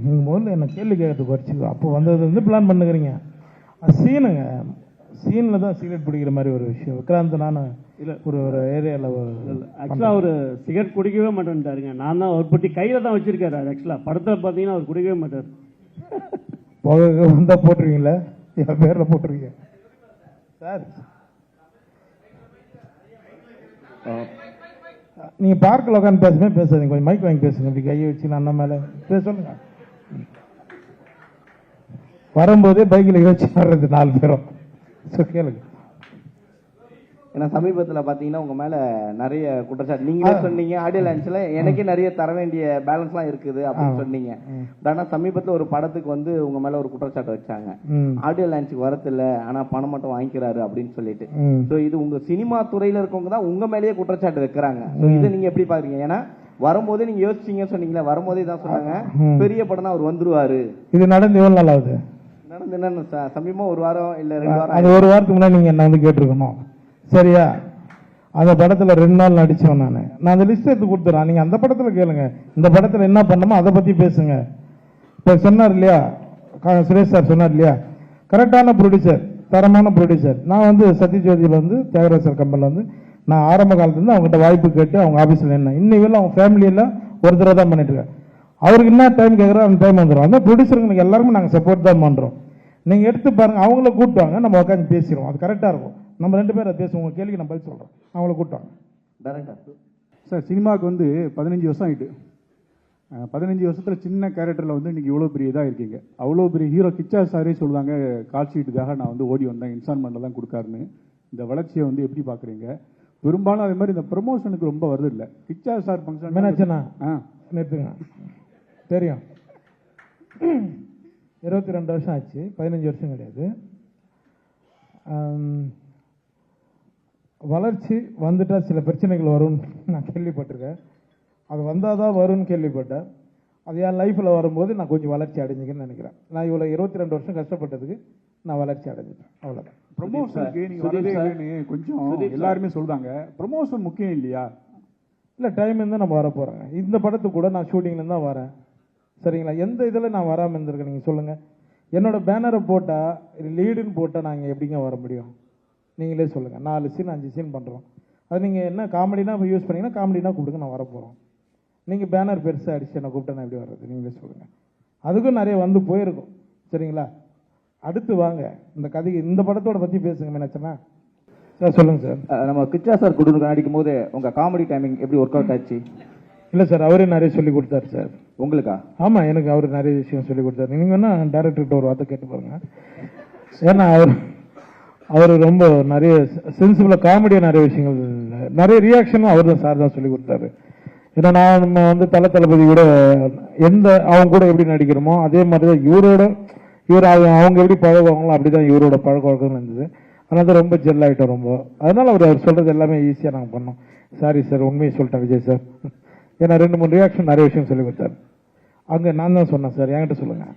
நீங்கள் முதல்ல என்ன கேள்வி கேட்கறதுக்கு வச்சுக்கோ. அப்போ வந்ததுலேருந்து பிளான் பண்ணுக்கிறீங்க. சீனுங்க, சீனில் தான் சிகரெட் பிடிக்கிற மாதிரி ஒரு விஷயம். விக்ராந்த் நான் இல்லை ஒரு ஏரியாவில் ஆக்சுவலாக அவர் சிகரெட் குடிக்கவே மாட்டேன்ட்டாருங்க. நான் தான் அவர் பற்றி கையில் தான் வச்சுருக்காரு. அது ஆக்சுவலாக படத்தில் பார்த்தீங்கன்னா அவர் குடிக்கவே மாட்டார். போக வந்தால் போட்டுருவீங்களா? என் பேரில் போட்டுருவீங்க சார். நீங்கள் பார்க்கில் உட்காந்து பேசாதீங்க, கொஞ்சம் மைக் வாங்கி பேசுங்க. இப்படி கையை வச்சு நான் மேலே பேச சொல்லுங்க. வரும்போதே பைக்கில் வச்சு வர்றது 4 பேரும். கேளுங்க. ஏன்னா சமீபத்தில் பார்த்தீங்கன்னா உங்கள் மேலே நிறைய குற்றச்சாட்டு நீங்களே சொன்னீங்க. ஆடியோ லான்ச்சில் எனக்கே நிறைய தர வேண்டிய பேலன்ஸ்லாம் இருக்குது அப்படின்னு சொன்னீங்க. ஆனால் சமீபத்தில் ஒரு படத்துக்கு வந்து உங்கள் மேலே ஒரு குற்றச்சாட்டு வச்சாங்க. ஆடியோ லான்ச்சுக்கு வரதில்லை, ஆனால் பணம் மட்டும் வாங்கிக்கிறாரு அப்படின்னு சொல்லிட்டு. ஸோ இது உங்கள் சினிமா துறையில் இருக்கவங்க தான் உங்கள் மேலேயே குற்றச்சாட்டு வைக்கிறாங்க. ஸோ இதை நீங்கள் எப்படி பார்க்குறீங்க? ஏன்னா வரும்போதே நீங்கள் யோசிச்சீங்கன்னு சொன்னீங்களா, வரும்போதே தான் சொன்னாங்க பெரிய படம் தான் அவர் வந்துருவாரு. இது நடந்து எவ்வளோ நாள் ஆகுது? நடந்து என்னன்னு சமீபமாக 1 வாரம் இல்லை 2 வாரம். அது 1 வாரத்துக்கு முன்னாடி நீங்கள் என்ன வந்து கேட்டிருக்கணும். சரியா? அந்த படத்தில் 2 நாள் நடித்தவன் நான் அந்த லிஸ்ட் எடுத்து கொடுத்துறேன். நீங்கள் அந்த படத்தில் கேளுங்க, இந்த படத்தில் என்ன பண்ணணுமோ அதை பற்றி பேசுங்க. இப்போ சொன்னார் இல்லையா, சுரேஷ் சார் சொன்னார் இல்லையா, கரெக்டான ப்ரொடியூசர், தரமான ப்ரொடியூசர். நான் வந்து சத்யஜோதியில் வந்து தியாகராஜர் கம்பெனியில் வந்து நான் ஆரம்ப காலத்துலேருந்து அவங்ககிட்ட வாய்ப்பு கேட்டு அவங்க ஆஃபீஸில் என்ன இன்னைக்கு அவங்க ஃபேமிலியெல்லாம் ஒரு தடவை தான் பண்ணிட்டு இருக்கேன். அவருக்கு என்ன டைம் கேட்குறோ அந்த டைம் வந்துடும். அந்த ப்ரொடியூசருக்கு எல்லாருமே நாங்கள் சப்போர்ட் தான் பண்ணுறோம். நீங்கள் எடுத்து பாருங்கள், அவங்கள கூப்பிட்டாங்க, நம்ம உட்காந்து பேசிடுவோம். அது கரெக்டாக இருக்கும். நம்ம 2 பேரும் அதை பேசுவோம். உங்கள் கேள்விக்கு நான் பதில் சொல்கிறேன். அவங்கள கூப்பிட்டாங்க. டேரக்டர் சார், சினிமாவுக்கு வந்து 15 வருஷம் ஆகிட்டு. 15 வருஷத்தில் சின்ன கேரக்டரில் வந்து இன்றைக்கி இவ்வளோ பெரிய இதாக இருக்கீங்க. அவ்வளோ பெரிய ஹீரோ கிச்சா சாரே சொல்லுவாங்க, கால் ஷீட்டுக்காக நான் வந்து ஓடி வந்தேன், இன்ஸ்டால்மெண்ட்டில் தான் கொடுக்காருன்னு. இந்த வளர்ச்சியை வந்து எப்படி பார்க்குறீங்க? பெரும்பாலும் அதே மாதிரி இந்த ப்ரமோஷனுக்கு ரொம்ப வருது இல்லை. கிச்சா சார் ஃபங்க்ஷன் மீனாட்சிண்ணா நிறுத்துங்க. தெரியும், 22 வருஷம் ஆச்சு, 15 வருஷம் கிடையாது. வளர்ச்சி வந்துட்டா சில பிரச்சனைகள் வரும்னு நான் கேள்விப்பட்டிருக்கேன். அது வந்தால் தான் வரும்னு கேள்விப்பட்டேன். அது என் லைஃப்பில் வரும்போது நான் கொஞ்சம் வளர்ச்சி அடைஞ்சிக்கன்னு நினைக்கிறேன். நான் இவ்வளோ 22 வருஷம் கஷ்டப்பட்டதுக்கு நான் வளர்ச்சி அடைஞ்சிட்டேன். அவ்வளோதான். ப்ரமோஷனுக்கு நீங்கள் வரதே இல்லைன்னு கொஞ்சம் எல்லாருமே சொல்கிறாங்க. ப்ரமோஷன் முக்கியம் இல்லையா? இல்லை, டைம் இருந்தால் நம்ம வர போகிறேங்க. இந்த படத்துக்கு கூட நான் ஷூட்டிங்லேருந்து தான் வரேன். சரிங்களா? எந்த இதில் நான் வராமல் இருந்திருக்கேன் நீங்கள் சொல்லுங்கள். என்னோட பேனரை போட்டால் லீடுன்னு போட்டால் நாங்கள் எப்படிங்க வர முடியும்? நீங்களே சொல்லுங்கள். 4 சீன் 5 சீன் பண்ணுறோம். அது நீங்கள் என்ன காமெடினா இப்போ யூஸ் பண்ணிங்கன்னா காமெடினா கூப்பிடுங்க, நான் வரப்போகிறோம். நீங்கள் பேனர் பெருசாக அடிச்சு என்ன கூப்பிட்டா நான் எப்படி வர்றது? நீங்களே சொல்லுங்கள். அதுக்கும் நிறைய வந்து போயிருக்கும். சரிங்களா? அடுத்து வாங்க, இந்த கதைக்கு இந்த படத்தோட பற்றி பேசுங்க. மீனாட்சிண்ணா சார் சொல்லுங்கள் சார். நம்ம கிச்சா சார் கொடுக்க நடிக்கும் போது உங்கள் காமெடி டைமிங் எப்படி ஒர்க் அவுட் ஆச்சு? இல்லை சார், அவரே நிறைய சொல்லி கொடுத்தாரு சார். உங்களுக்கா? ஆமாம், எனக்கு அவர் நிறைய விஷயம் சொல்லி கொடுத்தாரு. நீங்கள் வேணால் டேரக்டர்கிட்ட ஒரு வார்த்தை கேட்டு பாருங்க. ஏன்னா அவர் ரொம்ப நிறைய சென்சிபிளாக காமெடியாக நிறைய விஷயங்கள், நிறைய ரியாக்ஷனும் அவர் தான் சார் தான் சொல்லி கொடுத்தாரு. ஏன்னா நம்ம வந்து தளபதி கூட அவங்க கூட எப்படி நடிக்கிறோமோ அதே மாதிரி தான் இவர் அவங்க எப்படி பழகுவாங்களோ அப்படி தான் இவரோட பழக்க வழக்கம் இருந்தது. அதனால தான் ரொம்ப ஜெல் ஆகிட்டோம் ரொம்ப. அதனால் அவர் சொல்கிறது எல்லாமே ஈஸியாக நாங்கள் பண்ணோம். சாரி சார், உண்மையை சொல்லிட்டேன் விஜய் சார். ஏன்னா 2-3 ரியாக்ஷன் நிறைய விஷயம் சொல்லி கொடுத்தாரு. அங்கே நான் தான் சொன்னேன் சார், என்கிட்ட சொல்லுங்கள்.